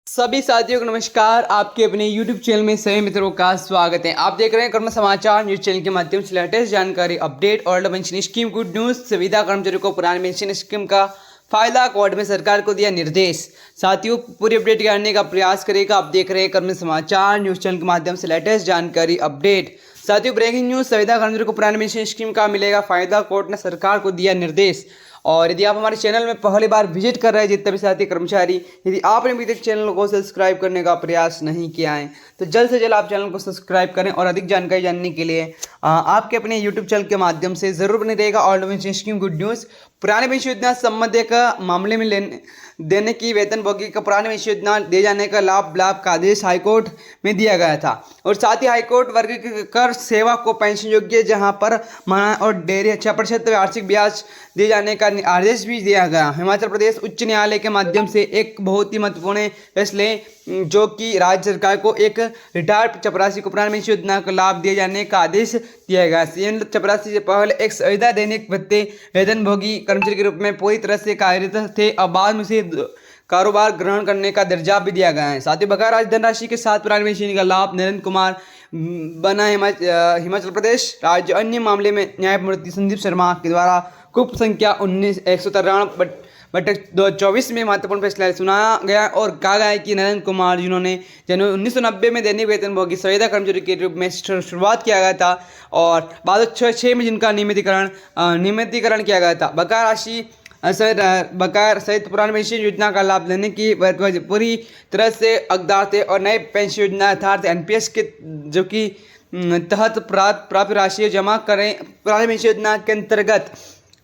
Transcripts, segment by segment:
सभी साथियों को नमस्कार। आपके अपने YouTube चैनल में सभी मित्रों का स्वागत है। आप देख रहे हैं कर्म समाचार न्यूज चैनल के माध्यम से लेटेस्ट जानकारी, अपडेट और पेंशन स्कीम गुड न्यूज। संविदा कर्मचारियों को पुरानी पेंशन स्कीम का फायदा, कोर्ट में सरकार को दिया निर्देश। साथियों, पूरी अपडेट जानने का प्रयास करेगा। आप देख रहे हैं कर्म समाचार न्यूज चैनल के माध्यम से लेटेस्ट जानकारी, अपडेट। साथियों, ब्रेकिंग न्यूज, संविदा कर्मचारियों को पुरानी पेंशन स्कीम का मिलेगा फायदा, कोर्ट ने सरकार को दिया निर्देश। और यदि आप हमारे चैनल में पहली बार विजिट कर रहे हैं, जितने भी साथी कर्मचारी, यदि आपने अभी तक चैनल को सब्सक्राइब करने का प्रयास नहीं किया है तो जल्द से जल्द आप चैनल को सब्सक्राइब करें और अधिक जानकारी जानने के लिए आपके अपने यूट्यूब चैनल के माध्यम से जरूर बने रहेगा। All pension scheme good news, पुराने पेंशन योजना संबंध का मामले में देने की वेतनभोगी का पुराने पेंशन योजना दिए जाने का लाभ का आदेश हाईकोर्ट में दिया गया था। और साथ ही हाईकोर्ट वर्ग कर सेवा को पेंशन योग्य जहां पर माना और डेयरी 6% वार्षिक ब्याज दिए जाने का आदेश भी दिया गया। हिमाचल प्रदेश उच्च न्यायालय के माध्यम से एक बहुत ही महत्वपूर्ण फैसले, जो कि राज्य सरकार को एक रिटायर्ड चपरासी को पुरानी पेंशन योजना का लाभ दिए जाने का आदेश दिया गया। सीएम चपरासी से पहले एक संविदा दैनिक भत्ते वेतनभोगी कर्मचारी के रूप में पूरी तरह से कार्यरत थे। अब बाद में से कारोबार ग्रहण करने का दर्जा भी दिया गया है। साथ ही बकाया राशि धनराशि के साथ पुरानी पेंशन का लाभ नरेंद्र कुमार बना हिमाचल प्रदेश राज्य। अन्य मामले में न्यायमूर्ति संदीप शर्मा के द्वारा कुप संख्या 19/193/2024 में महत्वपूर्ण फैसला सुनाया गया और कहा गया है कि नरेंद्र कुमार, जिन्होंने जनवरी 1990 में दैनिक वेतनभोगी संविदा कर्मचारी के रूप में शुरुआत किया गया था और बाद 6 में जिनका नियमितीकरण किया गया था, बकाया सहित पुरानी पेंशन योजना का लाभ लेने की पूरी तरह से हकदार थे। और नई पेंशन योजना अर्थात एनपीएस के जो कि तहत प्राप्त राशि जमा करें पुरानी पेंशन योजना के अंतर्गत,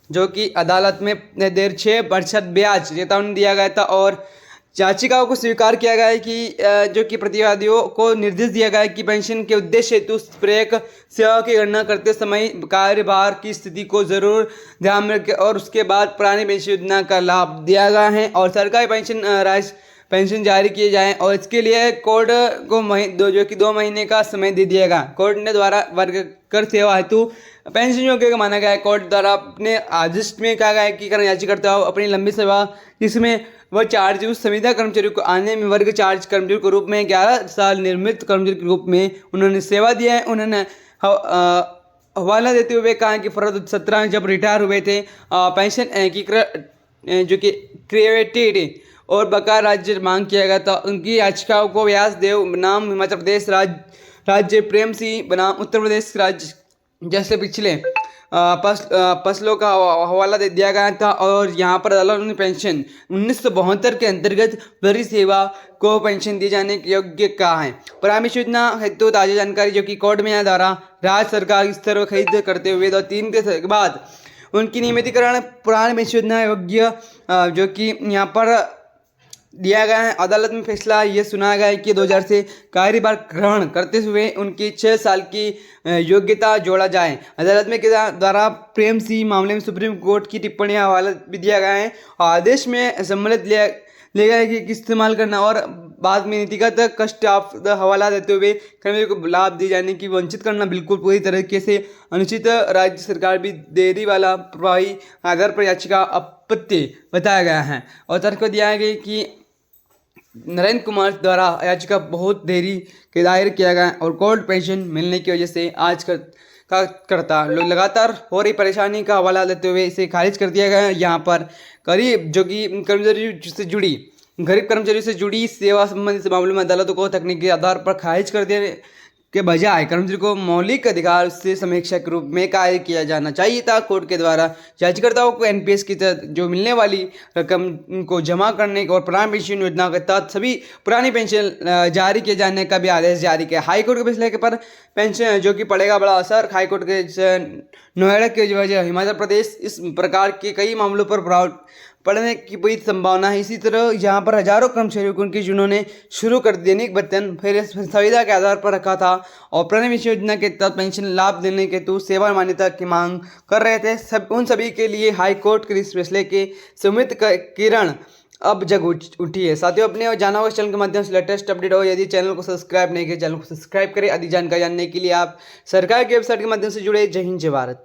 जो कि अदालत में देर 6% ब्याज चेतावनी दिया गया था। और याचिकाओं को स्वीकार किया गया है कि जो कि प्रतिवादियों को निर्देश दिया गया है कि पेंशन के उद्देश्य हेतु प्रेरक सेवा की गणना करते समय कार्यभार की स्थिति को जरूर ध्यान में रखें और उसके बाद पुरानी पेंशन योजना का लाभ दिया गया है और सरकारी पेंशन जारी किए जाएं। और इसके लिए कोर्ट को जो कि 2 महीने का समय दे दिया गया। कोर्ट ने द्वारा वर्ग कर सेवा हेतु पेंशन योग्य का माना गया है। कोर्ट द्वारा अपने आदेश में कहा गया है कि याचिकाकर्ता अपनी लंबी सेवा जिसमें वह चार्ज उस संविदा कर्मचारियों को आने में वर्ग चार्ज कर्मचारी के रूप में 11 साल निर्मित कर्मचारी के रूप में उन्होंने सेवा दिया है। उन्होंने हवाला देते हुए कहा कि फरवरी 2017 जब रिटायर हुए थे, पेंशन जो कि क्रिएटेड और बकाया राज्य मांग किया गया था। उनकी याचिकाओं को व्यासदेव बनाम हिमाचल प्रदेश राज्य, प्रेम सिंह बनाम उत्तर प्रदेश राज्य जैसे पिछले फसलों का हवाला दे दिया गया था। और यहाँ पर अदालत ने पेंशन 1972 के अंतर्गत वरीय सेवा को पेंशन दिए जाने के योग्य कहा है। पुरानी योजना हेतु ताज़ा जानकारी, जो कि कोर्ट में द्वारा राज्य सरकार की स्तर पर खरीद करते हुए 2-3 के बाद उनकी नियमितीकरण पुरानी पेंशन योजना योग्य, जो कि यहाँ पर दिया गया है। अदालत में फैसला ये सुनाया गया है कि 2000 से कार्यभार ग्रहण करते हुए उनकी 6 साल की योग्यता जोड़ा जाए। अदालत में द्वारा प्रेम सिंह मामले में सुप्रीम कोर्ट की टिप्पणी हवाला भी दिया गया है। आदेश में सम्मिलित लिया गया है कि इस्तेमाल करना और बाद में नीतिगत कष्ट हवाला देते हुए कर्मचारियों को लाभ दिए जाने की वंचित करना बिल्कुल पूरी तरीके से अनुचित। राज्य सरकार भी देरी वाला प्रभावी आधार पर याचिका आपत्ति बताया गया है और तर्क दिया है कि नरेंद्र कुमार द्वारा याचिका बहुत देरी के दायर किया गया और कोर्ट पेंशन मिलने की वजह से आज करता लोग लगातार हो रही परेशानी का हवाला देते हुए इसे खारिज कर दिया गया है। यहाँ पर गरीब कर्मचारियों से जुड़ी सेवा संबंधित मामलों में अदालतों को तकनीकी आधार पर खारिज कर दिया के बजाय कर्मचारी को मौलिक अधिकार से समीक्षा के रूप में कार्य किया जाना चाहिए था। कोर्ट के द्वारा याचिकाकर्ताओं को एनपीएस की तहत जो मिलने वाली रकम को जमा करने और पुरानी पेंशन योजना के तहत सभी पुरानी पेंशन जारी किए जाने का भी आदेश जारी किया। हाईकोर्ट के फैसले के पर पेंशन जो कि पड़ेगा बड़ा असर। हाईकोर्ट के नोएडा की वजह हिमाचल प्रदेश इस प्रकार के कई मामलों पर प्रभाव पड़ने की पूरी संभावना है। इसी तरह यहाँ पर हजारों कर्मचारियों को उनकी जिन्होंने शुरू कर दैनिक वेतन फिर संविदा के आधार पर रखा था और पुरानी पेंशन योजना के तहत पेंशन लाभ देने के हेतु सेवा मान्यता की मांग कर रहे थे, उन सभी के लिए हाई कोर्ट के इस फैसले के सुमित किरण अब जग उठी है। साथियों, अपने जाना होगा चैनल के माध्यम से लेटेस्ट अपडेट हो। यदि चैनल को सब्सक्राइब नहीं किया, चैनल को सब्सक्राइब करें। अधिक जानकारी जानने के लिए आप सरकार की वेबसाइट के माध्यम से जुड़े। जय हिंद, जय भारत।